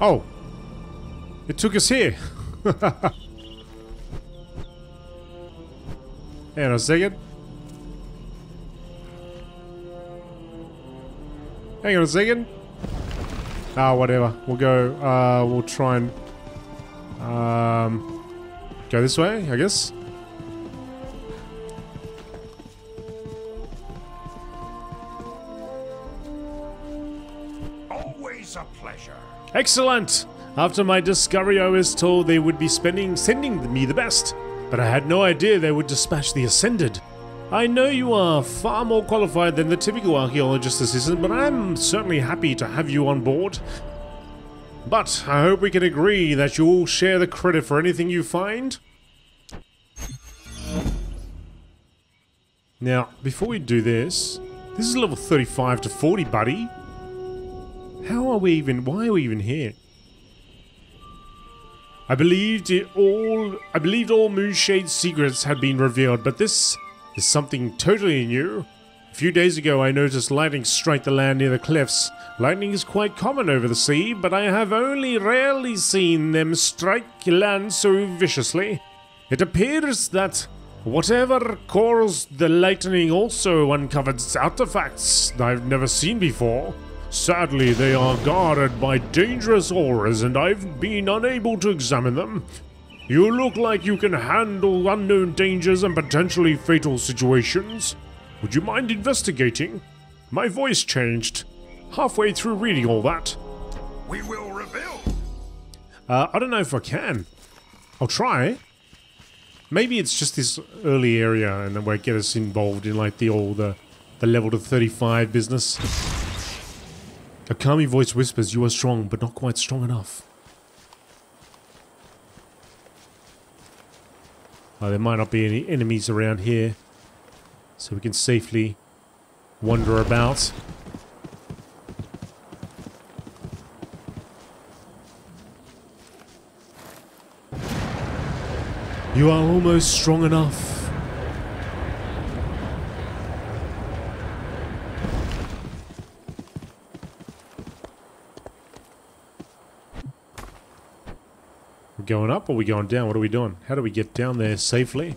Oh. It took us here. Hang on a second. Hang on a second. Ah, whatever. We'll go, we'll try and, go this way, I guess. Always a pleasure. Excellent! After my discovery, I was told they would be sending me the best, but I had no idea they would dispatch the Ascended. I know you are far more qualified than the typical archaeologist assistant, but I'm certainly happy to have you on board. But I hope we can agree that you all share the credit for anything you find. Now, before we do this is level 35 to 40, buddy. How are we even, why are we even here? I believed all Moonshade's secrets had been revealed, but this is something totally new. A few days ago I noticed lightning strike the land near the cliffs. Lightning is quite common over the sea, but I have only rarely seen them strike land so viciously. It appears that whatever caused the lightning also uncovered artifacts I've never seen before. Sadly, they are guarded by dangerous auras and I've been unable to examine them. You look like you can handle unknown dangers and potentially fatal situations. Would you mind investigating? My voice changed halfway through reading all that. We will reveal. I don't know if I can. I'll try. Maybe it's just this early area and it won't get us involved in like the level to 35 business. A calming voice whispers, "You are strong, but not quite strong enough." Oh, there might not be any enemies around here, so we can safely wander about. You are almost strong enough. We're going up or are we going down? What are we doing? How do we get down there safely?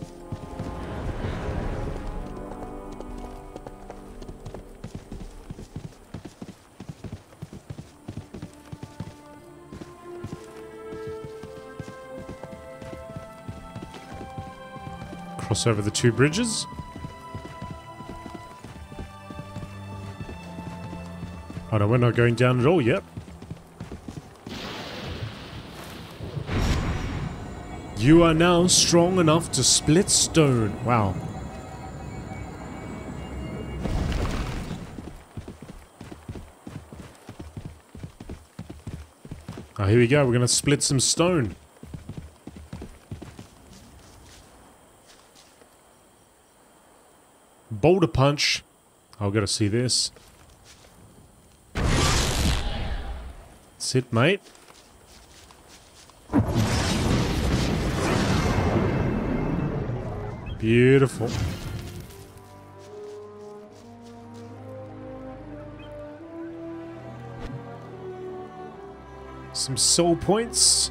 Cross over the two bridges. Oh no, we're not going down at all yet. You are now strong enough to split stone. Wow. Oh, here we go. We're going to split some stone. Boulder punch. I've got to see this. That's it, mate. Beautiful. Some soul points.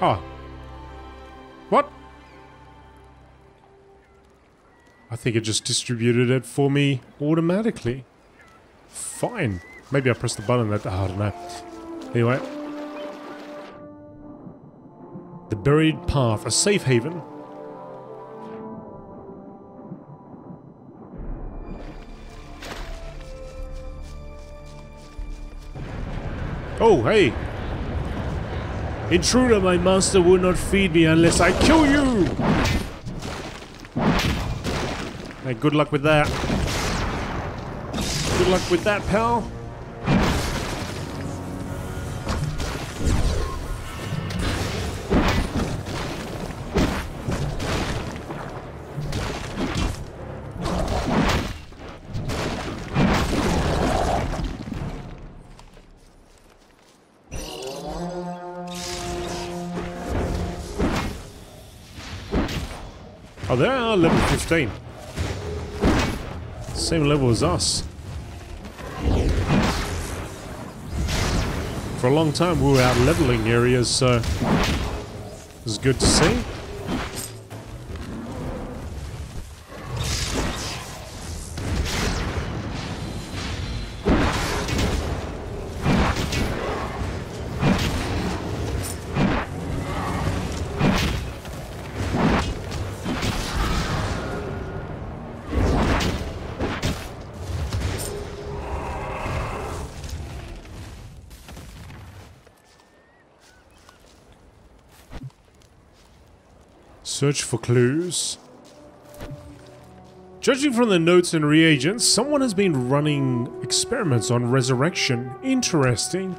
Oh. What? I think it just distributed it for me automatically. Fine. Maybe I pressed the button that... Oh, I don't know. Anyway. The Buried Path, a safe haven. Oh, hey! Intruder, my master will not feed me unless I kill you! Hey, good luck with that. Good luck with that, pal. Oh, they are level 15. Same level as us. For a long time we were out leveling areas, so it was good to see. Search for clues. Judging from the notes and reagents, someone has been running experiments on resurrection. Interesting.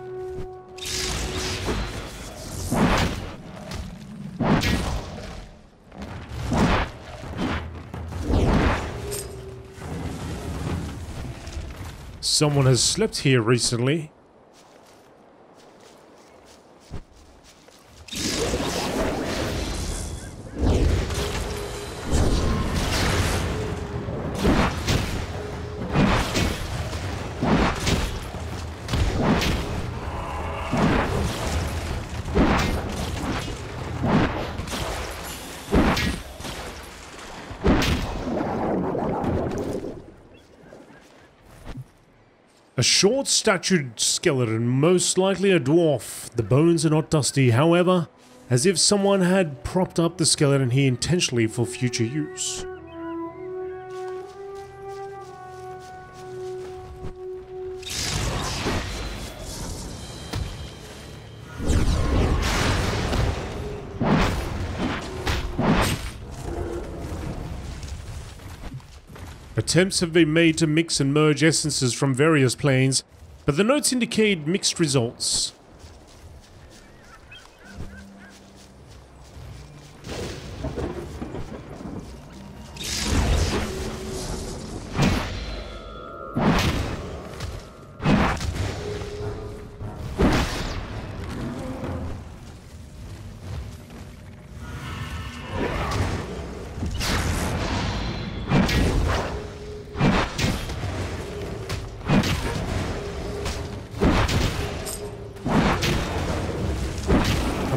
Someone has slept here recently. A short-statured skeleton, most likely a dwarf. The bones are not dusty, however, as if someone had propped up the skeleton here intentionally for future use. Attempts have been made to mix and merge essences from various planes, but the notes indicate mixed results.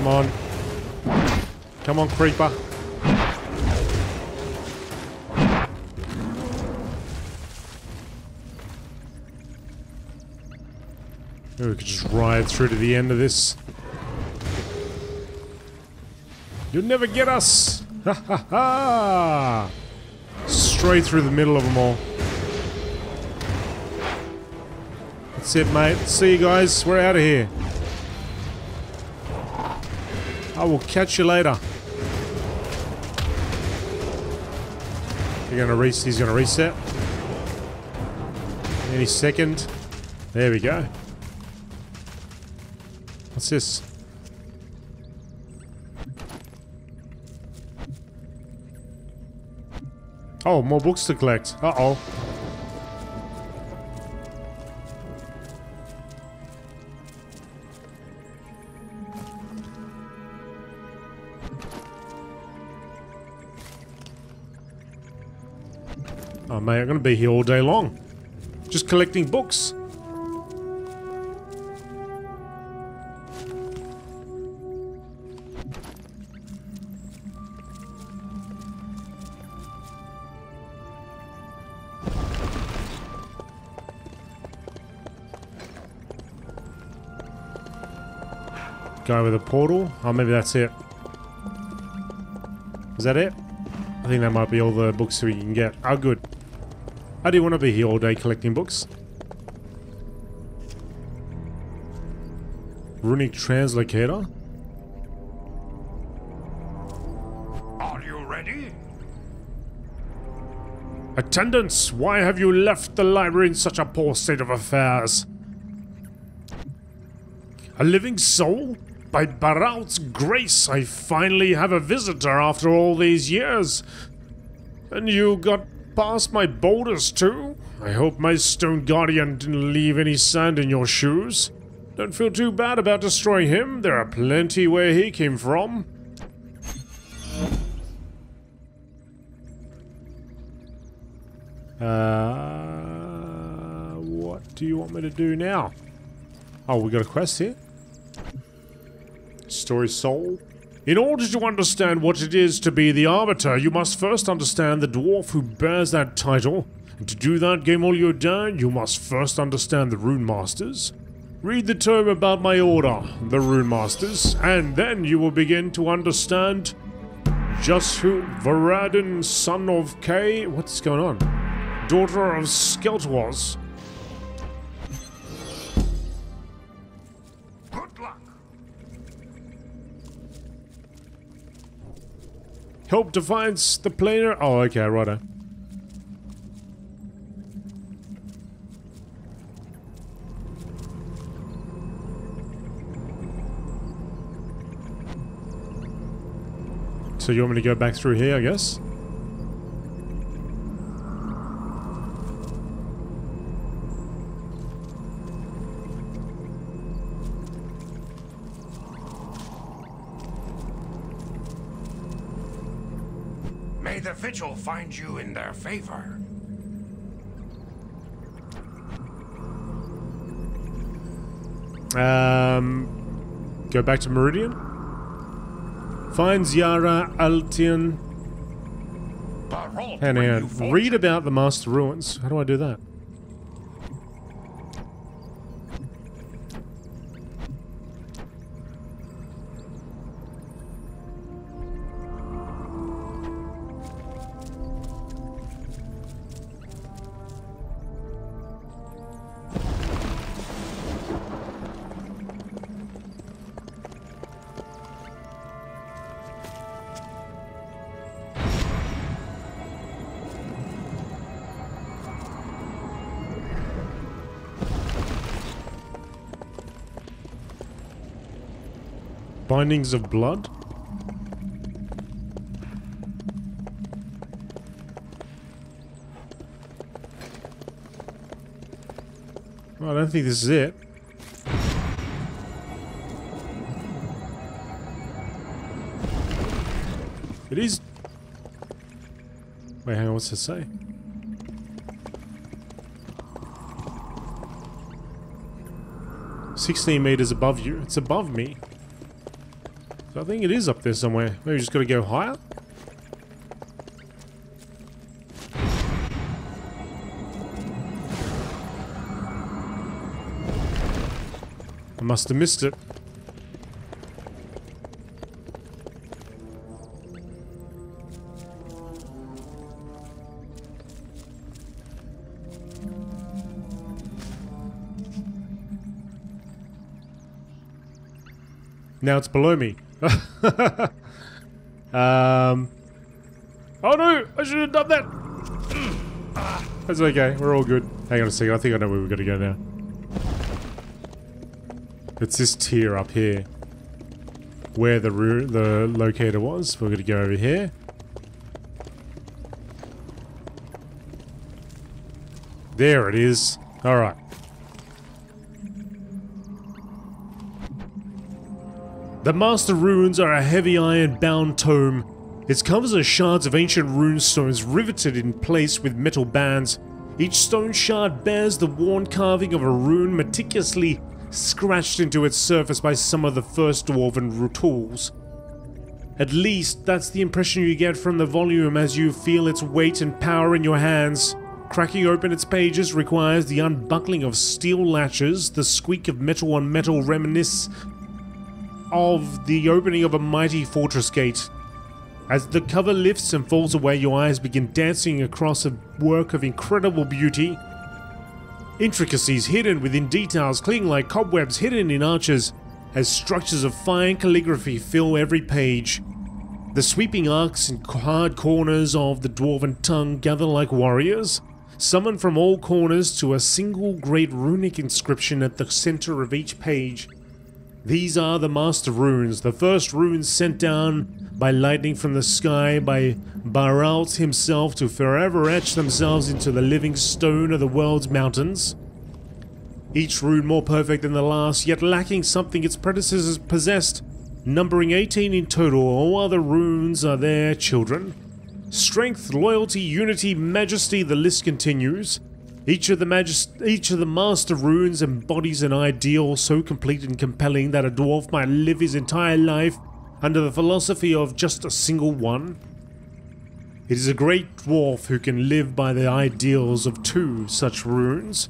Come on. Come on, creeper. Maybe we could just ride through to the end of this. You'll never get us! Ha ha ha! Straight through the middle of them all. That's it, mate. See you guys. We're out of here. I will catch you later. He's gonna reset. Any second. There we go. What's this? Oh, more books to collect. Uh-oh. Oh mate, I'm gonna be here all day long. Just collecting books. Guy with a portal. Oh, maybe that's it. Is that it? I think that might be all the books we can get. Oh, good. I do want to be here all day collecting books. Runic translocator. Are you ready? Attendants, why have you left the library in such a poor state of affairs? A living soul? By Baraut's grace, I finally have a visitor after all these years. And you got past my boulders too? I hope my stone guardian didn't leave any sand in your shoes. Don't feel too bad about destroying him. There are plenty where he came from. What do you want me to do now? Oh, we got a quest here. Story soul. In order to understand what it is to be the arbiter, you must first understand the dwarf who bears that title. And to do that, GameolioDan, you must first understand the rune masters. Read the tome about my order, the rune masters, and then you will begin to understand just who Varadin, son of Kay, what's going on? Daughter of Skelt was. Good luck. Help defines the planar. Oh, okay, righto. So you want me to go back through here, I guess? May the vigil find you in their favor. Go back to Meridian. Find Yara Altian. Hang on. Read about the Master Ruins. How do I do that? Bindings of blood? Well, I don't think this is it. It is... Wait, hang on, what's it say? $16 above you. It's above me. So I think it is up there somewhere. Maybe we just gotta go higher? I must have missed it. Now it's below me. Oh no! I should have done that! That's okay, we're all good. Hang on a second, I think I know where we've got to go now. It's this tier up here. Where the locator was. We're going to go over here. There it is. Alright. The Master Runes are a heavy iron-bound tome. Its covers are shards of ancient rune stones riveted in place with metal bands. Each stone shard bears the worn carving of a rune meticulously scratched into its surface by some of the first Dwarven tools. At least, that's the impression you get from the volume as you feel its weight and power in your hands. Cracking open its pages requires the unbuckling of steel latches. The squeak of metal on metal reminisce of the opening of a mighty fortress gate. As the cover lifts and falls away, your eyes begin dancing across a work of incredible beauty. Intricacies hidden within details cling like cobwebs hidden in arches, as structures of fine calligraphy fill every page. The sweeping arcs and hard corners of the Dwarven tongue gather like warriors, summoned from all corners to a single great runic inscription at the center of each page. These are the Master Runes, the first runes sent down by lightning from the sky by Baralt himself to forever etch themselves into the living stone of the world's mountains. Each rune more perfect than the last, yet lacking something its predecessors possessed. Numbering 18 in total, all other runes are their children. Strength, loyalty, unity, majesty, the list continues. Each of the master runes embodies an ideal so complete and compelling that a dwarf might live his entire life under the philosophy of just a single one. It is a great dwarf who can live by the ideals of 2 such runes.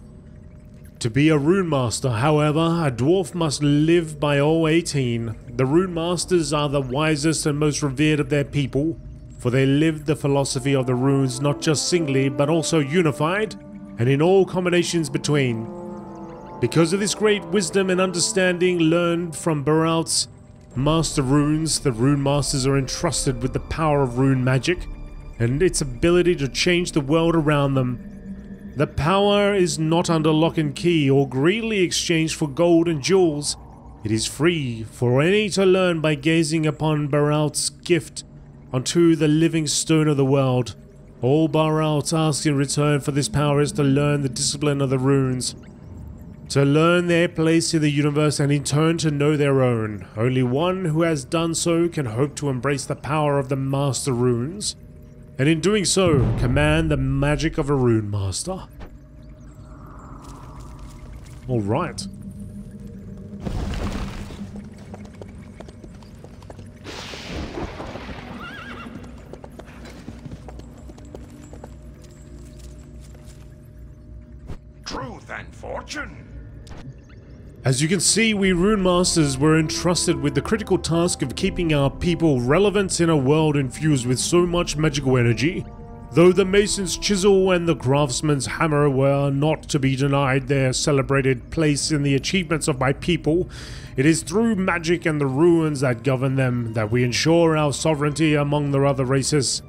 To be a rune master, however, a dwarf must live by all 18. The rune masters are the wisest and most revered of their people, for they lived the philosophy of the runes not just singly but also unified, and in all combinations between. Because of this great wisdom and understanding learned from Baralt's master runes, the rune masters are entrusted with the power of rune magic and its ability to change the world around them. The power is not under lock and key or greedily exchanged for gold and jewels. It is free for any to learn by gazing upon Baralt's gift onto the living stone of the world. All Baralt asks in return for this power is to learn the discipline of the runes, to learn their place in the universe and in turn to know their own. Only one who has done so can hope to embrace the power of the master runes, and in doing so, command the magic of a rune master. Alright. Truth and fortune. As you can see, we rune masters were entrusted with the critical task of keeping our people relevant in a world infused with so much magical energy. Though the mason's chisel and the craftsman's hammer were not to be denied their celebrated place in the achievements of my people, it is through magic and the runes that govern them that we ensure our sovereignty among the other races.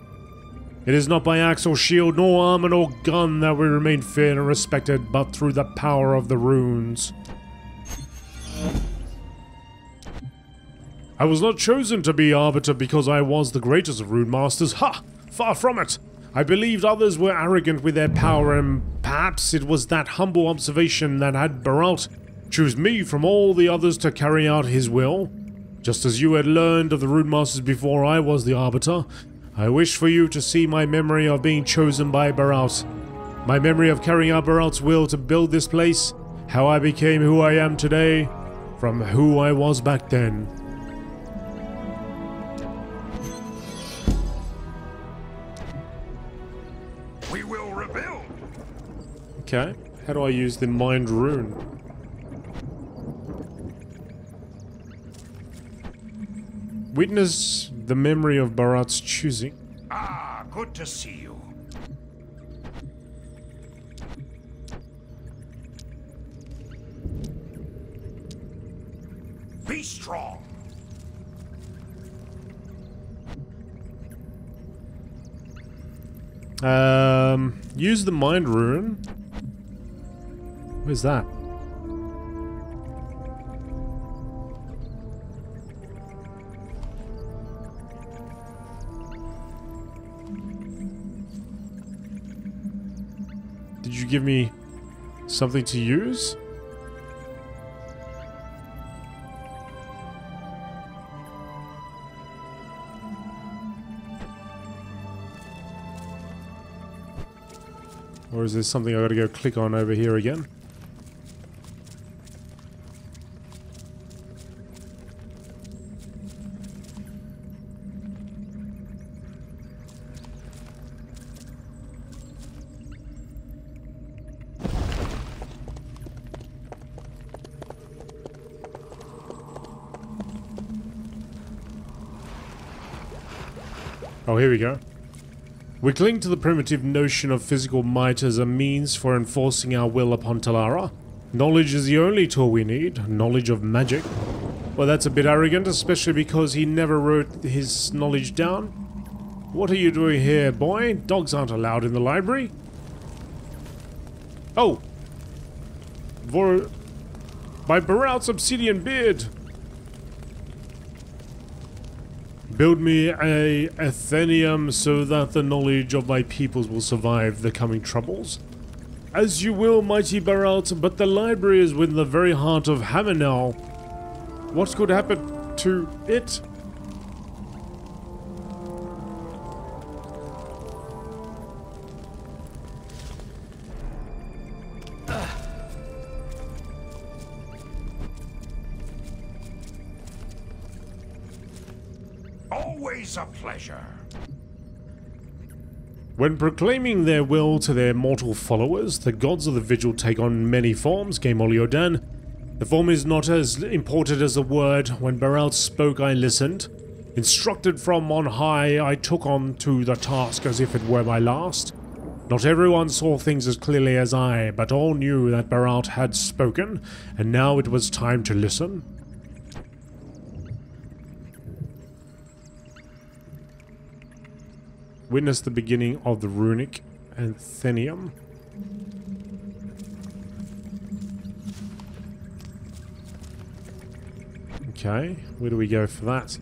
It is not by axe or shield, nor armor nor gun that we remain feared and respected, but through the power of the runes. I was not chosen to be arbiter because I was the greatest of rune masters. Ha! Far from it! I believed others were arrogant with their power, and perhaps it was that humble observation that had Baralt choose me from all the others to carry out his will. Just as you had learned of the rune masters before I was the arbiter, I wish for you to see my memory of being chosen by Baralt, my memory of carrying out Baralt's will to build this place, how I became who I am today, from who I was back then. We will rebuild. Okay, how do I use the mind rune? Witness the memory of Baralt's choosing. Ah, good to see you. Be strong. Use the mind rune. Where's that? Did you give me something to use? Or is there something I gotta go click on over here again? Oh, here we go. We cling to the primitive notion of physical might as a means for enforcing our will upon Telara. Knowledge is the only tool we need, knowledge of magic. Well, that's a bit arrogant, especially because he never wrote his knowledge down. What are you doing here, boy? Dogs aren't allowed in the library. Oh! By Baralt's obsidian beard! Build me a atheneum so that the knowledge of my peoples will survive the coming troubles. As you will, mighty Baralt, but the library is within the very heart of Hamanel. What could happen to it? Always a pleasure. When proclaiming their will to their mortal followers, the gods of the vigil take on many forms, GameolioDan. The form is not as important as the word. When Baralt spoke, I listened. Instructed from on high, I took on to the task as if it were my last. Not everyone saw things as clearly as I, but all knew that Baralt had spoken, and now it was time to listen. Witness the beginning of the runic atheneum. Okay, where do we go for that?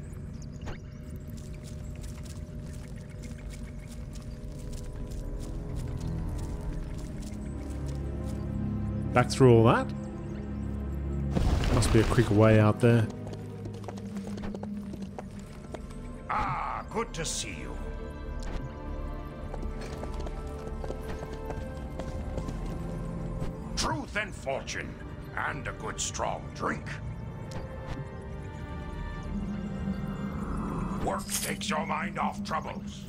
Back through all that? Must be a quicker way out there. Ah, good to see you. Truth and fortune, and a good strong drink. Work takes your mind off troubles.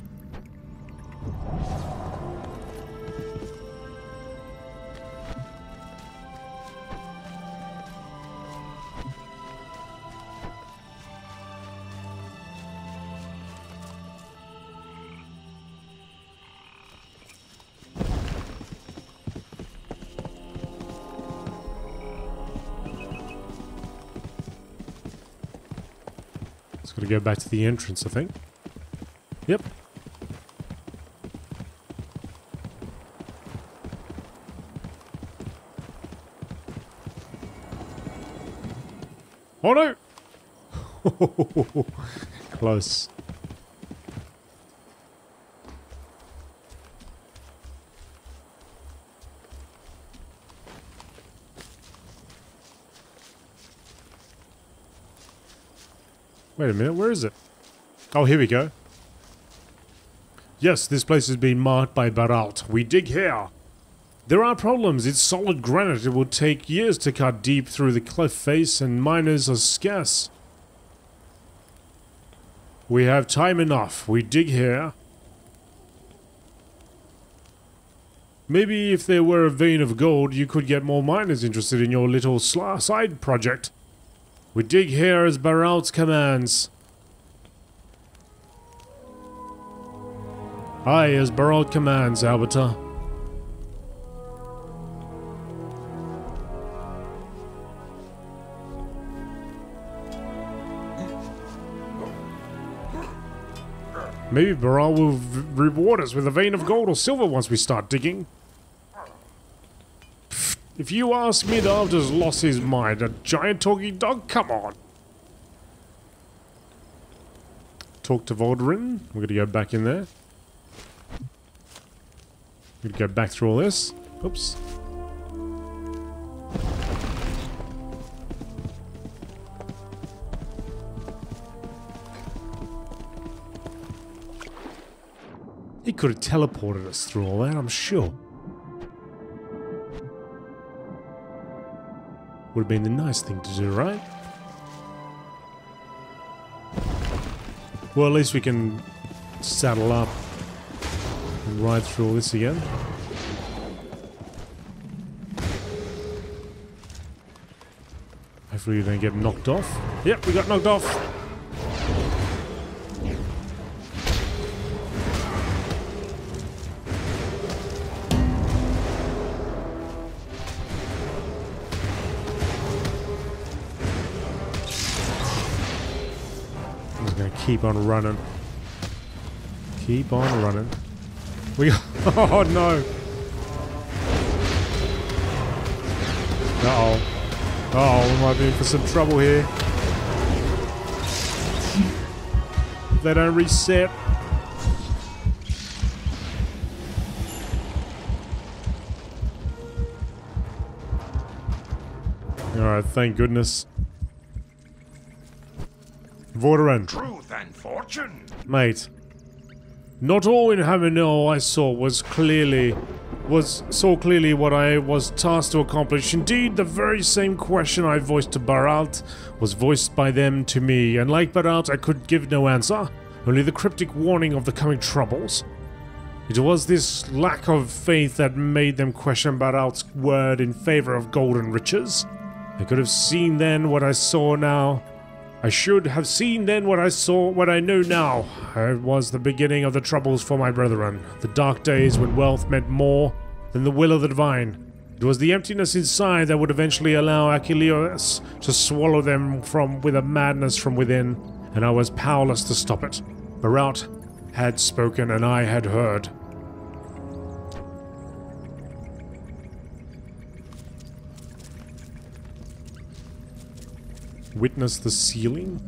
Gotta go back to the entrance, I think. Yep. Oh no! Close. Wait a minute, where is it? Oh, here we go. Yes, this place has been marked by Baralt. We dig here. There are problems. It's solid granite. It will take years to cut deep through the cliff face, and miners are scarce. We have time enough. We dig here. Maybe if there were a vein of gold, you could get more miners interested in your little side project. We dig here as Baralt commands. Aye, as Baralt commands, arbiter. Maybe Baralt will reward us with a vein of gold or silver once we start digging. If you ask me, the arbiter's lost his mind. A giant talking dog? Come on. Talk to Voldrin. We're gonna go back in there. We're gonna go back through all this. Oops. He could have teleported us through all that, I'm sure. Would have been the nice thing to do, right? Well, at least we can saddle up and ride through all this again. Hopefully we don't get knocked off. Yep, we got knocked off. Keep on running. Keep on running. We oh no. Uh-oh. Uh-oh, we might be in for some trouble here. They don't reset. Alright, thank goodness. Vorderin. Truth and fortune. Mate. Not all in Haminol I saw saw clearly what I was tasked to accomplish. Indeed, the very same question I voiced to Baralt was voiced by them to me, and like Baralt, I could give no answer. only the cryptic warning of the coming troubles. It was this lack of faith that made them question Baraut's word in favor of gold and riches. I could have seen then what I saw now. I should have seen then what I saw, what I know now. It was the beginning of the troubles for my brethren, the dark days when wealth meant more than the will of the divine. It was the emptiness inside that would eventually allow Achilles to swallow them with a madness from within, and I was powerless to stop it. Baraut had spoken and I had heard. Witness the sealing?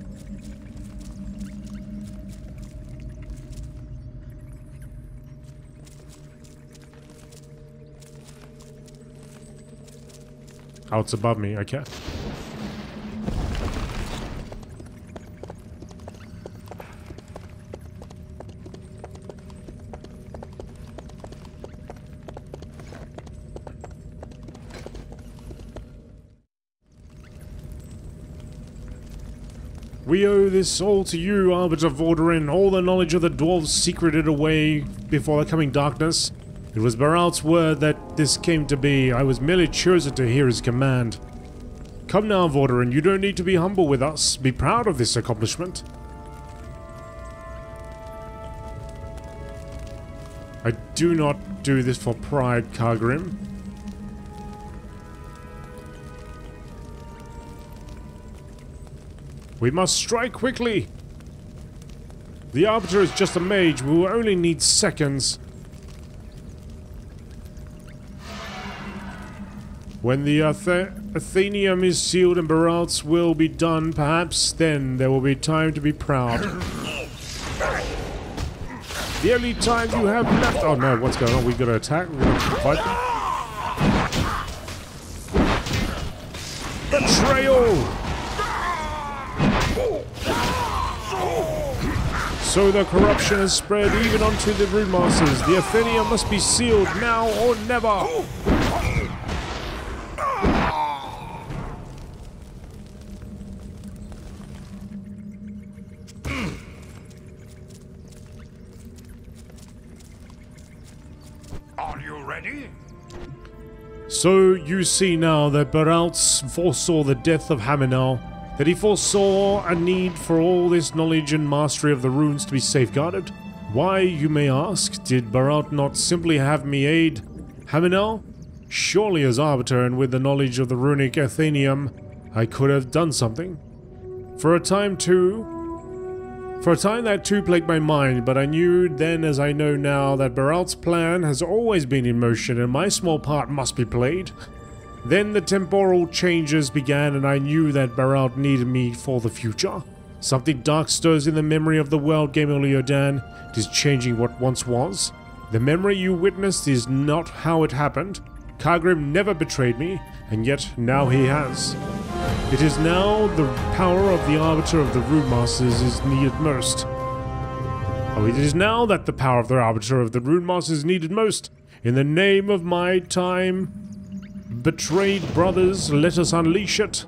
Oh, it's above me, okay. We owe this all to you, Arbiter Vordarin, all the knowledge of the dwarves secreted away before the coming darkness. It was Baraut's word that this came to be. I was merely chosen to hear his command. Come now, Vordarin, you don't need to be humble with us. Be proud of this accomplishment. I do not do this for pride, Kargrim. We must strike quickly! The Arbiter is just a mage, we will only need seconds. When the atheneum is sealed and Baraut's will be done, perhaps then there will be time to be proud. The only time you have left— oh no, what's going on? We gotta attack? We're gonna fight them? Betrayal! So the corruption has spread even onto the Rune Masters. The atheneum must be sealed now or never! Are you ready? So you see now that Baraut foresaw the death of Haminal, that he foresaw a need for all this knowledge and mastery of the runes to be safeguarded. Why, you may ask, did Baraut not simply have me aid Haminal? Surely as Arbiter and with the knowledge of the runic atheneum, I could have done something. For a time that too plagued my mind, but I knew then as I know now that Baraut's plan has always been in motion and my small part must be played. Then the temporal changes began and I knew that Baraut needed me for the future. Something dark stirs in the memory of the world, GameolioDan. It is changing what once was. The memory you witnessed is not how it happened. Kargrim never betrayed me, and yet now he has. It is now the power of the Arbiter of the Rune Masters is needed most. Oh, it is now that the power of the Arbiter of the Rune Masters is needed most. In the name of my time betrayed brothers, let us unleash it.